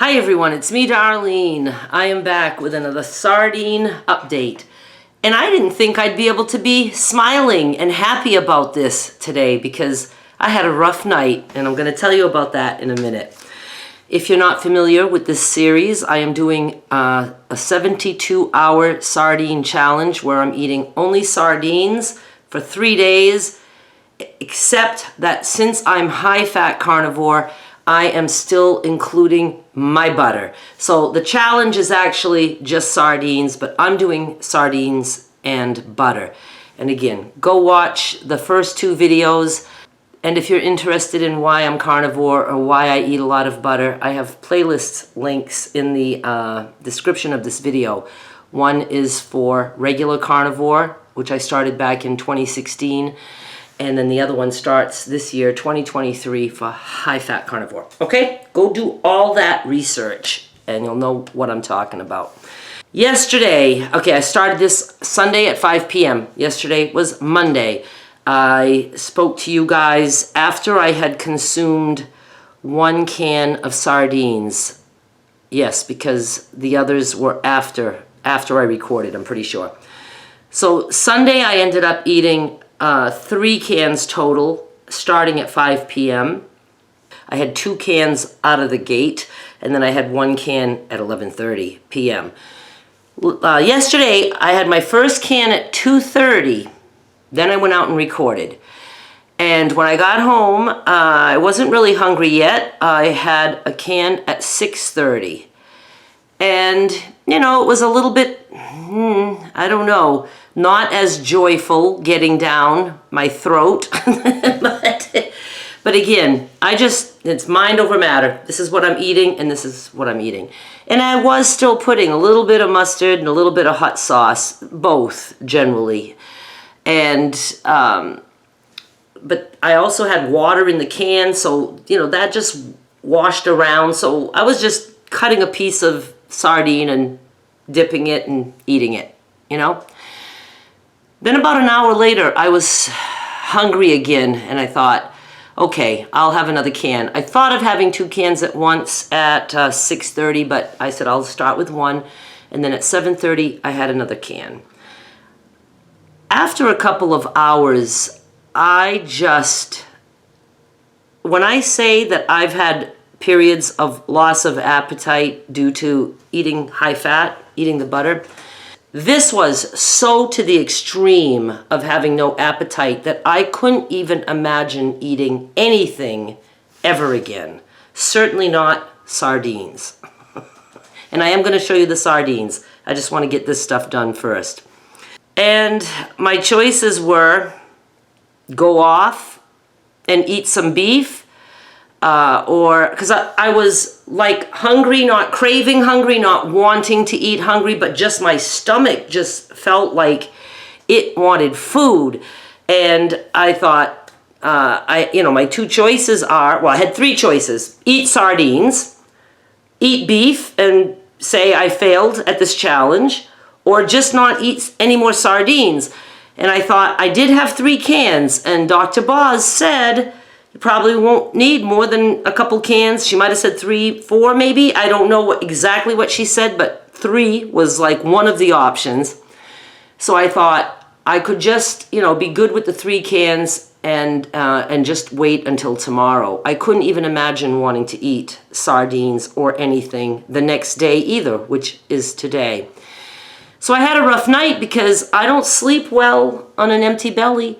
Hi everyone, it's me, Darlene. I am back with another sardine update. And I didn't think I'd be able to be smiling and happy about this today because I had a rough night, and I'm going to tell you about that in a minute. If you're not familiar with this series, I am doing a 72-hour sardine challenge where I'm eating only sardines for 3 days, except that since I'm high-fat carnivore, I am still including my butter. So the challenge is actually just sardines, but I'm doing sardines and butter. And again, go watch the first 2 videos. And if you're interested in why I'm carnivore or why I eat a lot of butter, I have playlist links in the description of this video. One is for regular carnivore, which I started back in 2016. And then the other one starts this year, 2023, for high-fat carnivore. Okay? Go do all that research, and you'll know what I'm talking about. Yesterday, okay, I started this Sunday at 5 p.m. Yesterday was Monday. I spoke to you guys after I had consumed 1 can of sardines. Yes, because the others were after I recorded, I'm pretty sure. So Sunday I ended up eating 3 cans total, starting at 5 p.m. I had 2 cans out of the gate, and then I had 1 can at 11:30 p.m. Yesterday, I had my first can at 2:30. Then I went out and recorded. And when I got home, I wasn't really hungry yet. I had a can at 6:30. And, you know, it was a little bit, I don't know, not as joyful getting down my throat. but again, it's mind over matter. This is what I'm eating, and this is what I'm eating. And I was still putting a little bit of mustard and a little bit of hot sauce, both generally. And, but I also had water in the can, so, you know, that just washed around. So I was just cutting a piece of sardine and dipping it and eating it, you know? Then about an hour later, I was hungry again, and I thought, okay, I'll have another can. I thought of having 2 cans at once at 6:30, but I said I'll start with 1, and then at 7:30, I had another can. After a couple of hours, when I say that I've had periods of loss of appetite due to eating high fat, eating the butter, this was so to the extreme of having no appetite that I couldn't even imagine eating anything ever again. Certainly not sardines. And I am going to show you the sardines. I just want to get this stuff done first. And my choices were go off and eat some beef, or because I was like hungry, not craving hungry, not wanting to eat hungry, but just my stomach just felt like it wanted food. And I thought, my 2 choices are, well, I had 3 choices: eat sardines, eat beef and say I failed at this challenge, or just not eat any more sardines. And I thought, I did have 3 cans, and Dr. Boz said you probably won't need more than a couple cans. She might have said 3, 4 maybe. I don't know exactly what she said, but 3 was like one of the options. So I thought I could just, be good with the 3 cans and just wait until tomorrow. I couldn't even imagine wanting to eat sardines or anything the next day either, which is today. So I had a rough night because I don't sleep well on an empty belly.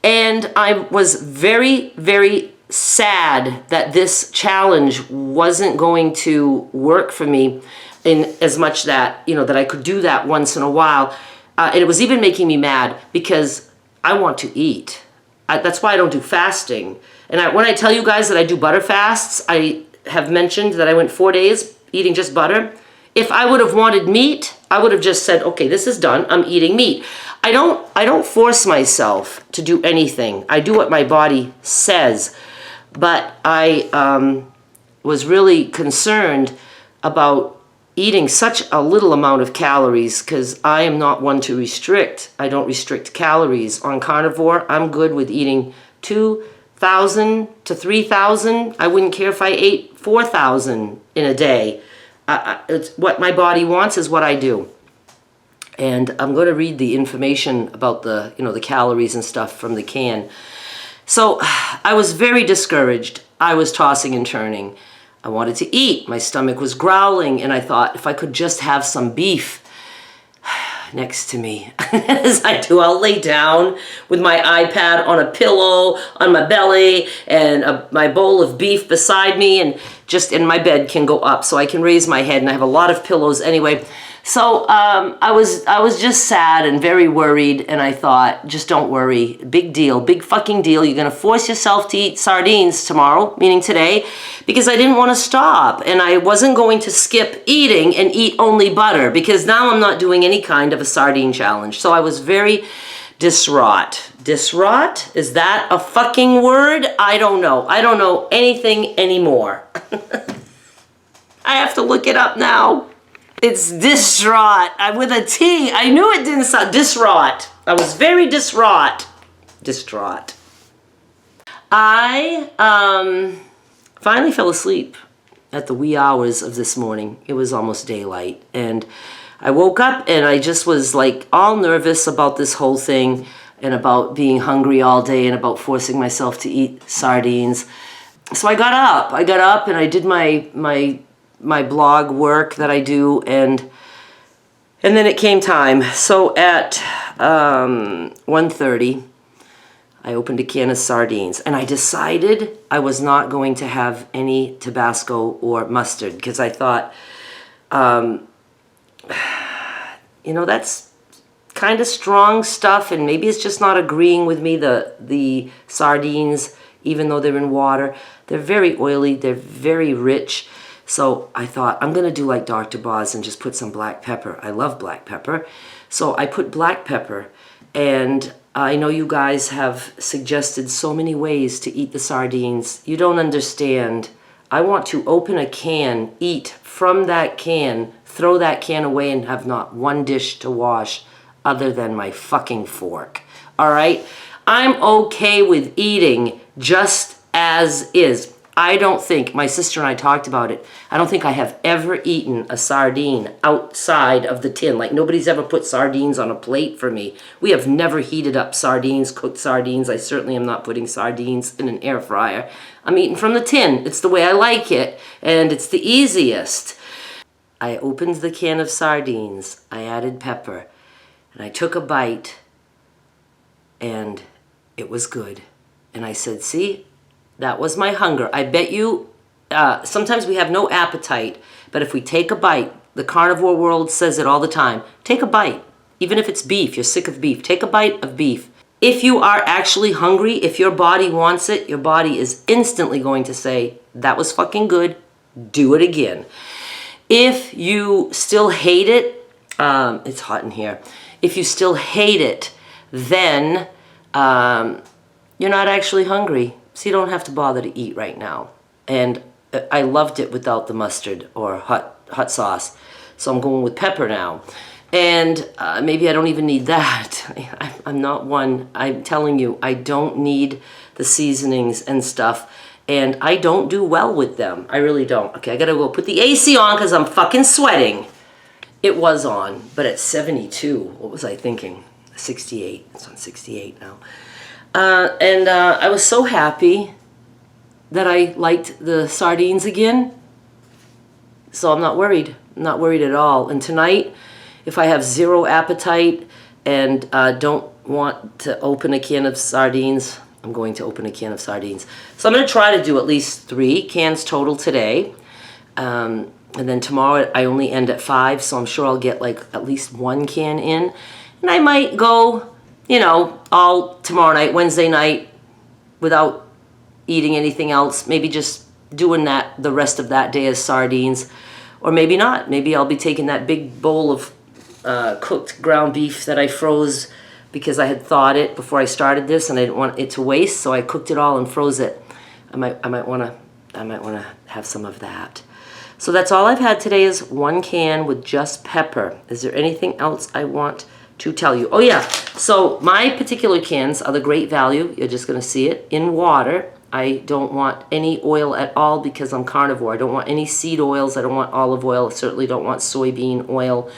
And I was very, very sad that this challenge wasn't going to work for me in as much that, that I could do that once in a while. And it was even making me mad because I want to eat. That's why I don't do fasting. And when I tell you guys that I do butter fasts, I have mentioned that I went 4 days eating just butter. If I would have wanted meat, I would have just said, okay, this is done. I'm eating meat. I don't force myself to do anything. I do what my body says. But I was really concerned about eating such a little amount of calories because I am not one to restrict. I don't restrict calories. On carnivore, I'm good with eating 2 1,000 to 3,000. I wouldn't care if I ate 4,000 in a day. It's what my body wants is what I do. And I'm going to read the information about the, the calories and stuff from the can. So I was very discouraged. I was tossing and turning. I wanted to eat. My stomach was growling, and I thought if I could just have some beef next to me, as I do, I'll lay down with my iPad on a pillow on my belly and my bowl of beef beside me, and my bed can go up so I can raise my head, and I have a lot of pillows anyway. So I was just sad and very worried, and I thought, just don't worry. Big deal, big fucking deal. You're going to force yourself to eat sardines tomorrow, meaning today, because I didn't want to stop, and I wasn't going to skip eating and eat only butter, because now I'm not doing any kind of a sardine challenge. So I was very distraught. Distraught? Is that a fucking word? I don't know. I don't know anything anymore. I have to look it up now. It's distraught. With a T. I knew it didn't sound distraught. I was very distraught. Distraught. I finally fell asleep at the wee hours of this morning. It was almost daylight. And I woke up and I just was like all nervous about this whole thing and about being hungry all day and about forcing myself to eat sardines. So I got up. And I did my blog work that I do, and then it came time. So at 1:30, I opened a can of sardines, and I decided I was not going to have any Tabasco or mustard, because I thought, that's kind of strong stuff, and maybe it's just not agreeing with me, the sardines, even though they're in water. They're very oily, they're very rich. So I thought, I'm going to do like Dr. Boz and just put some black pepper. I love black pepper. So I put black pepper, and I know you guys have suggested so many ways to eat the sardines. You don't understand. I want to open a can, eat from that can, throw that can away, and have not one dish to wash other than my fucking fork. All right? I'm okay with eating just as is. I don't think, my sister and I talked about it, I don't think I have ever eaten a sardine outside of the tin. Like, nobody's ever put sardines on a plate for me. We have never heated up sardines, cooked sardines. I certainly am not putting sardines in an air fryer. I'm eating from the tin. It's the way I like it, and it's the easiest. I opened the can of sardines. I added pepper, and I took a bite, and it was good. And I said, see? That was my hunger. I bet you, sometimes we have no appetite, but if we take a bite, the carnivore world says it all the time, take a bite. Even if it's beef, you're sick of beef, take a bite of beef. If you are actually hungry, if your body wants it, your body is instantly going to say, that was fucking good, do it again. If you still hate it, it's hot in here. If you still hate it, then you're not actually hungry. So you don't have to bother to eat right now. And I loved it without the mustard or hot sauce. So I'm going with pepper now. And maybe I don't even need that. I'm not one. I'm telling you, I don't need the seasonings and stuff. And I don't do well with them. I really don't. Okay, I gotta go put the AC on because I'm fucking sweating. It was on, but at 72, what was I thinking? 68. It's on 68 now. And I was so happy that I liked the sardines again. So I'm not worried. I'm not worried at all. And tonight, if I have zero appetite and don't want to open a can of sardines, I'm going to open a can of sardines. So I'm going to try to do at least 3 cans total today. And then tomorrow I only end at 5, so I'm sure I'll get like at least 1 can in. And I might go, all tomorrow night, Wednesday night, without eating anything else. Maybe just doing that the rest of that day as sardines. Or maybe not. Maybe I'll be taking that big bowl of cooked ground beef that I froze because I had thawed it before I started this and I didn't want it to waste, so I cooked it all and froze it. I might want to have some of that. So that's all I've had today is 1 can with just pepper. Is there anything else I want to tell you. Oh yeah, so my particular cans are the Great Value. You're just gonna see it in water. I don't want any oil at all because I'm carnivore. I don't want any seed oils. I don't want olive oil. I certainly don't want soybean oil.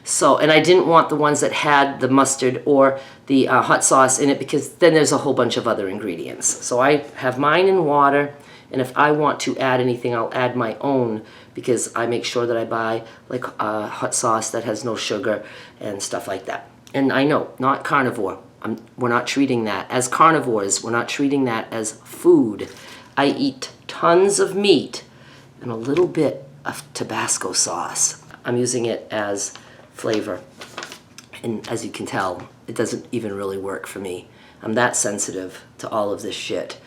So, and I didn't want the ones that had the mustard or the hot sauce in it because then there's a whole bunch of other ingredients. So I have mine in water, and if I want to add anything, I'll add my own because I make sure that I buy like hot sauce that has no sugar and stuff like that. And I know, not carnivore. We're not treating that as carnivores. We're not treating that as food. I eat tons of meat and a little bit of Tabasco sauce. I'm using it as flavor. And as you can tell, it doesn't even really work for me. I'm that sensitive to all of this shit.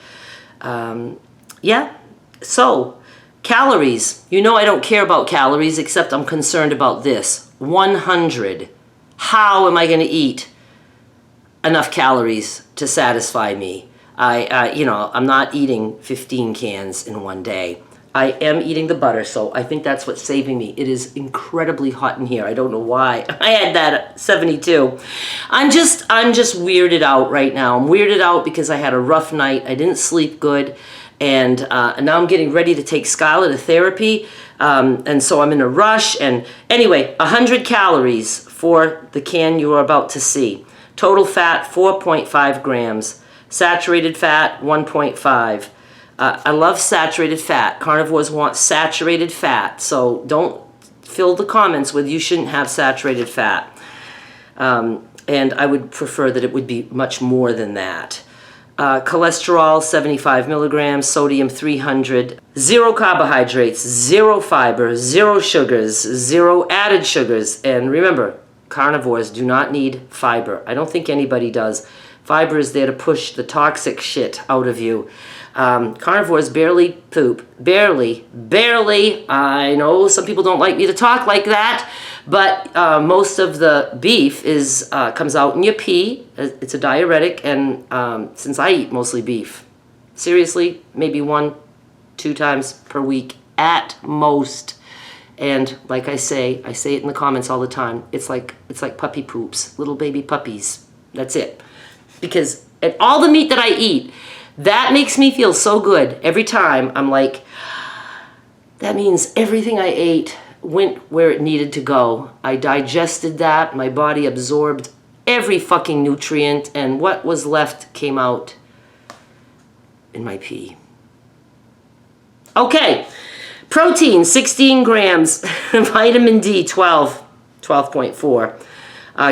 Yeah, so calories. You know I don't care about calories except I'm concerned about this. 100. How am I going to eat enough calories to satisfy me? I'm not eating 15 cans in one day. I am eating the butter, so I think that's what's saving me. It is incredibly hot in here. I don't know why. I had that at 72. I'm just weirded out right now. I'm weirded out because I had a rough night. I didn't sleep good, and now I'm getting ready to take Skylar to therapy, and so I'm in a rush. And anyway, 100 calories for the can you are about to see. Total fat, 4.5 grams. Saturated fat, 1.5. I love saturated fat. Carnivores want saturated fat, so don't fill the comments with you shouldn't have saturated fat. And I would prefer that it would be much more than that. Cholesterol, 75 milligrams, sodium, 300. Zero carbohydrates, zero fiber, zero sugars, zero added sugars. And remember, carnivores do not need fiber. I don't think anybody does. Fiber is there to push the toxic shit out of you. Carnivores barely poop. Barely. I know some people don't like me to talk like that, but most of the beef comes out in your pee. It's a diuretic, and since I eat mostly beef, seriously, maybe 1-2 times per week at most. And like I say it in the comments all the time, it's like puppy poops, little baby puppies. That's it. Because at all the meat that I eat, that makes me feel so good every time. I'm like, that means everything I ate went where it needed to go. I digested that. My body absorbed every fucking nutrient, and what was left came out in my pee. Okay, protein, 16 grams. Vitamin D, 12.4.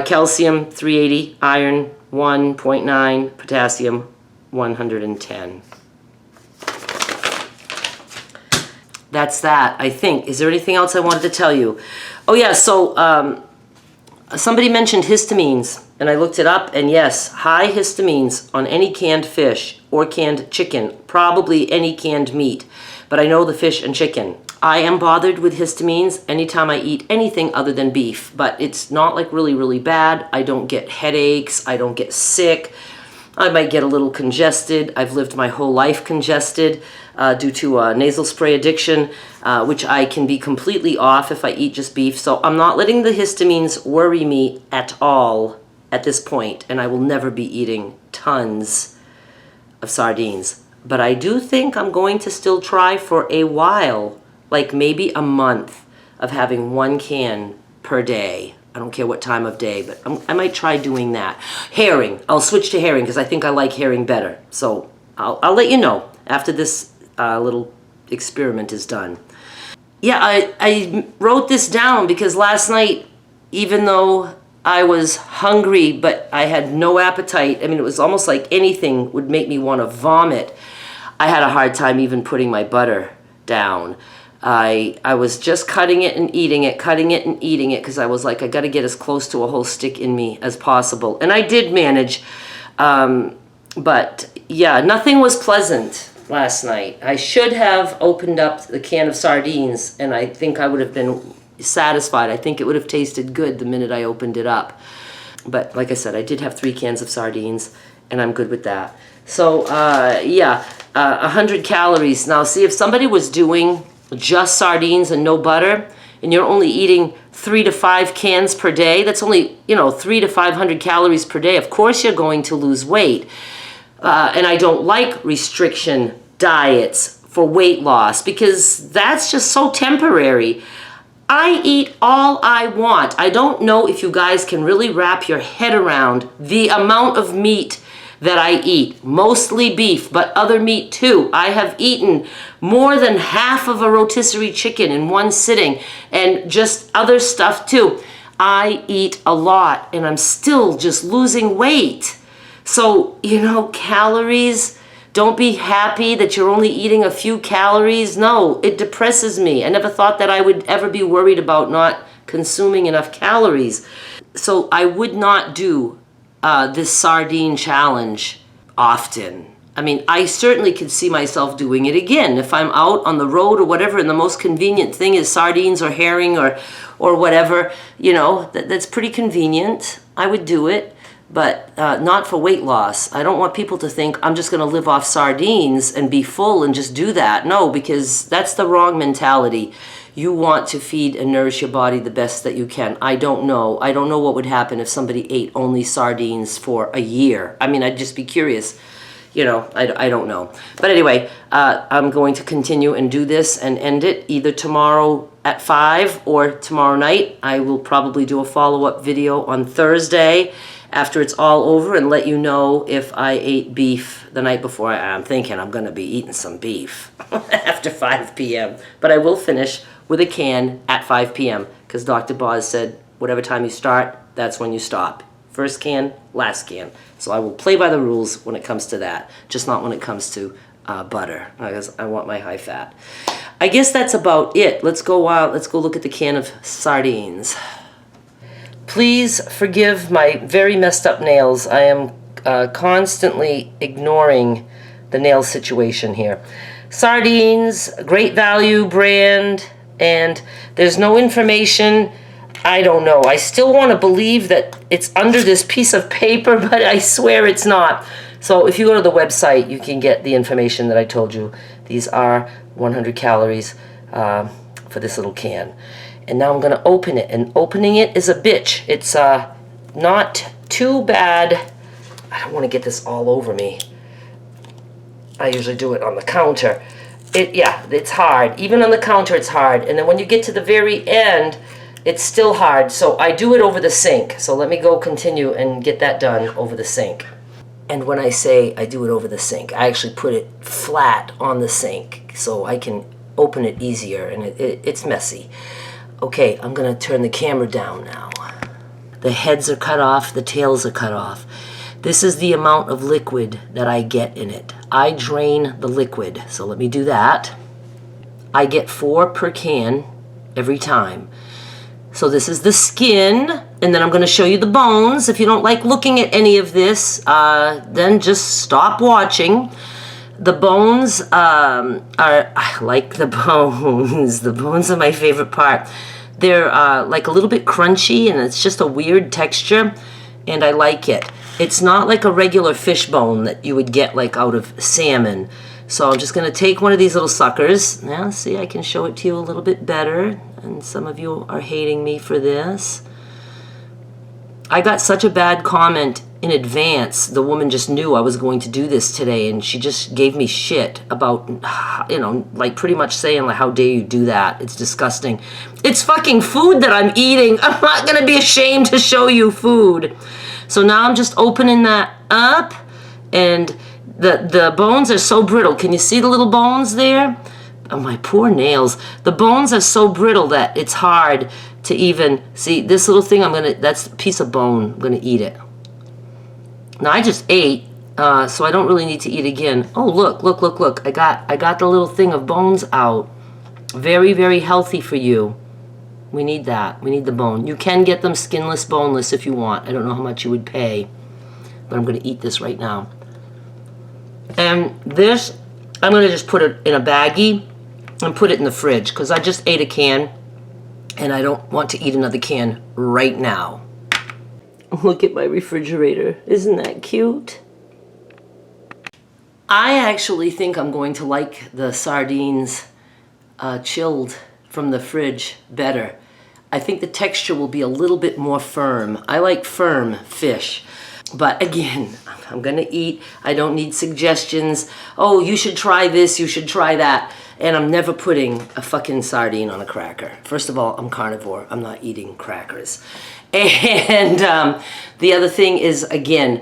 Calcium, 380. Iron, 1.9. Potassium, 110. That's that, I think. Is there anything else I wanted to tell you? Oh yeah, so somebody mentioned histamines, and I looked it up, and yes, high histamines on any canned fish or canned chicken, probably any canned meat, but I know the fish and chicken. I am bothered with histamines anytime I eat anything other than beef, but it's not like really, really bad. I don't get headaches. I don't get sick. I might get a little congested. I've lived my whole life congested due to a nasal spray addiction, which I can be completely off if I eat just beef. So I'm not letting the histamines worry me at all at this point, and I will never be eating tons of sardines. But I do think I'm going to still try for a while, like maybe a month, of having 1 can per day. I don't care what time of day, but I might try doing that. Herring. I'll switch to herring because I think I like herring better. So I'll let you know after this little experiment is done. Yeah, I wrote this down because last night, even though I was hungry but I had no appetite, I mean, it was almost like anything would make me want to vomit. I had a hard time even putting my butter down. I was just cutting it and eating it because I was like, I got to get as close to a whole stick in me as possible. And I did manage, but yeah, nothing was pleasant last night. I should have opened up the can of sardines, and I think I would have been satisfied. I think it would have tasted good the minute I opened it up. But like I said, I did have 3 cans of sardines, and I'm good with that. So yeah, 100 calories. Now see, if somebody was doing just sardines and no butter, and you're only eating 3 to 5 cans per day. That's only, 3 to 500 calories per day. Of course you're going to lose weight. And I don't like restriction diets for weight loss because that's just so temporary. I eat all I want. I don't know if you guys can really wrap your head around the amount of meat that I eat. Mostly beef, but other meat too. I have eaten more than half of a rotisserie chicken in one sitting and just other stuff too. I eat a lot and I'm still just losing weight. So, calories, don't be happy that you're only eating a few calories. No, it depresses me. I never thought that I would ever be worried about not consuming enough calories. So I would not do this sardine challenge often. I mean, I certainly could see myself doing it again if I'm out on the road or whatever, and the most convenient thing is sardines or herring or whatever. That's pretty convenient. I would do it. But not for weight loss. I don't want people to think I'm just going to live off sardines and be full and just do that. No, because that's the wrong mentality. You want to feed and nourish your body the best that you can. I don't know. I don't know what would happen if somebody ate only sardines for a year. I mean, I'd just be curious. I don't know. But anyway, I'm going to continue and do this and end it either tomorrow at 5 or tomorrow night. I will probably do a follow-up video on Thursday after it's all over and let you know if I ate beef the night before. I'm thinking I'm going to be eating some beef after 5 p.m. But I will finish with a can at 5 p.m. because Dr. Boz said whatever time you start, that's when you stop. First can, last can. So I will play by the rules when it comes to that, just not when it comes to butter, because I want my high fat. I guess that's about it. Let's go out. Let's go look at the can of sardines. Please forgive my very messed up nails. I am constantly ignoring the nail situation here. Sardines, Great Value brand, and there's no information. I don't know. I still want to believe that it's under this piece of paper, but I swear it's not. So if you go to the website, you can get the information that I told you. These are 100 calories for this little can. And now I'm going to open it. And opening it is a bitch. It's not too bad. I don't want to get this all over me. I usually do it on the counter. It's hard. Even on the counter, it's hard. And then when you get to the very end, it's still hard. So I do it over the sink. So let me go continue and get that done over the sink. And when I say I do it over the sink, I actually put it flat on the sink so I can open it easier. And it's messy. Okay, I'm going to turn the camera down now. The heads are cut off, the tails are cut off. This is the amount of liquid that I get in it. I drain the liquid, so let me do that. I get 4 per can every time. So this is the skin, and then I'm going to show you the bones. If you don't like looking at any of this, then just stop watching. The bones I like the bones. The bones are my favorite part. They're like a little bit crunchy, and it's just a weird texture, and I like it. It's not like a regular fish bone that you would get like out of salmon. So I'm just going to take one of these little suckers. Now, see, I can show it to you a little bit better, and some of you are hating me for this. I got such a bad comment in advance. The woman just knew I was going to do this today, and she just gave me shit about, like pretty much saying, like, how dare you do that? It's disgusting. It's fucking food that I'm eating. I'm not going to be ashamed to show you food. So now I'm just opening that up, and the bones are so brittle. Can you see the little bones there? Oh, my poor nails. The bones are so brittle that it's hard to even see. This little thing, that's a piece of bone. I'm gonna eat it. Now I just ate, so I don't really need to eat again. Oh, look. I got the little thing of bones out. Very, very healthy for you. We need that. We need the bone. You can get them skinless, boneless if you want. I don't know how much you would pay, but I'm gonna eat this right now. And this, I'm gonna just put it in a baggie and put it in the fridge because I just ate a can and I don't want to eat another can right now. Look at my refrigerator. Isn't that cute? I actually think I'm going to like the sardines chilled from the fridge better. I think the texture will be a little bit more firm. I like firm fish. But again, I'm gonna eat. I don't need suggestions. Oh, you should try this, you should try that. And I'm never putting a fucking sardine on a cracker. First of all, I'm carnivore. I'm not eating crackers. And the other thing is, again,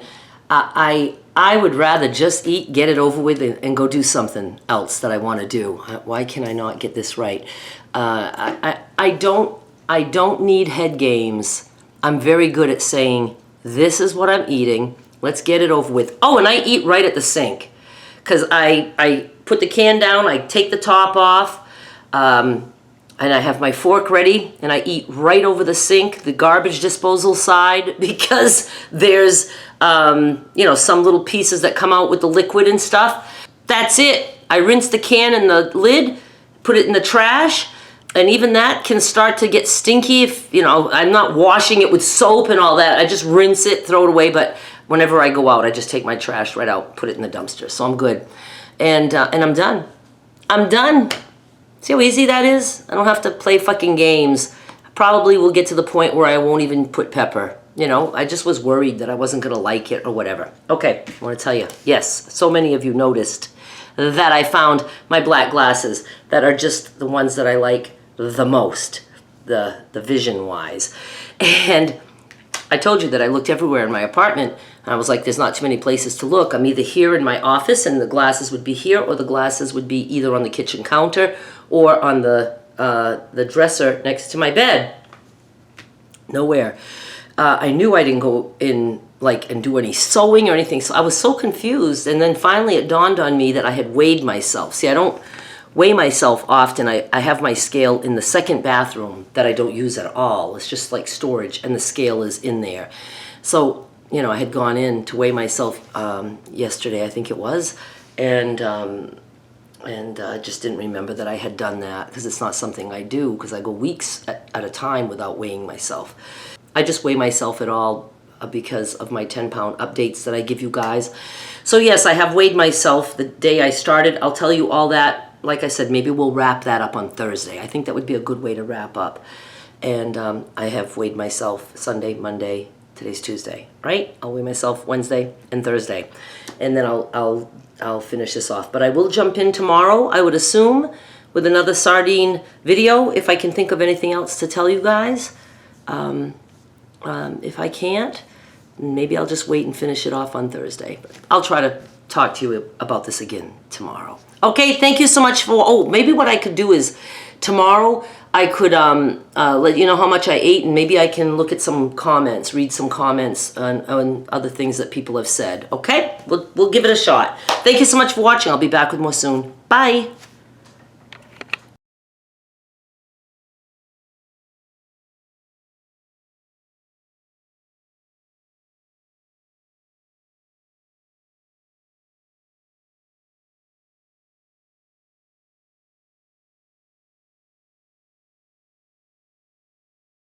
I would rather just eat, get it over with, and go do something else that I want to do. Why can I not get this right? I don't need head games. I'm very good at saying, this is what I'm eating. Let's get it over with. Oh, and I eat right at the sink. Because I put the can down, I take the top off, and I have my fork ready, and I eat right over the sink, the garbage disposal side, because there's, some little pieces that come out with the liquid and stuff. That's it. I rinse the can and the lid, put it in the trash, and even that can start to get stinky if, I'm not washing it with soap and all that. I just rinse it, throw it away, but whenever I go out, I just take my trash right out, put it in the dumpster, so I'm good. And I'm done. I'm done. See how easy that is? I don't have to play fucking games. Probably will get to the point where I won't even put pepper. I just was worried that I wasn't gonna like it or whatever. Okay, I wanna tell you, yes, so many of you noticed that I found my black glasses that are just the ones that I like the most, the vision-wise. And I told you that I looked everywhere in my apartment, and I was like, there's not too many places to look. I'm either here in my office, and the glasses would be here, or the glasses would be either on the kitchen counter or on the dresser next to my bed. Nowhere. I knew I didn't go in and do any sewing or anything, so I was so confused. And then finally it dawned on me that I had weighed myself. See, I don't weigh myself often. I have my scale in the second bathroom that I don't use at all. It's just like storage, and the scale is in there. So, I had gone in to weigh myself yesterday, I think it was, and I just didn't remember that I had done that, because it's not something I do, because I go weeks at a time without weighing myself. I just weigh myself at all because of my 10-pound updates that I give you guys. So yes, I have weighed myself the day I started. I'll tell you all that. Like I said, maybe we'll wrap that up on Thursday. I think that would be a good way to wrap up. And I have weighed myself Sunday, Monday, today's Tuesday, right? I'll weigh myself Wednesday and Thursday. And then I'll finish this off. But I will jump in tomorrow, I would assume, with another sardine video, if I can think of anything else to tell you guys. If I can't, maybe I'll just wait and finish it off on Thursday. But I'll try to talk to you about this again tomorrow. Okay, thank you so much for, maybe what I could do is tomorrow I could let you know how much I ate, and maybe I can look at some comments, read some comments on other things that people have said. Okay, we'll give it a shot. Thank you so much for watching. I'll be back with more soon. Bye.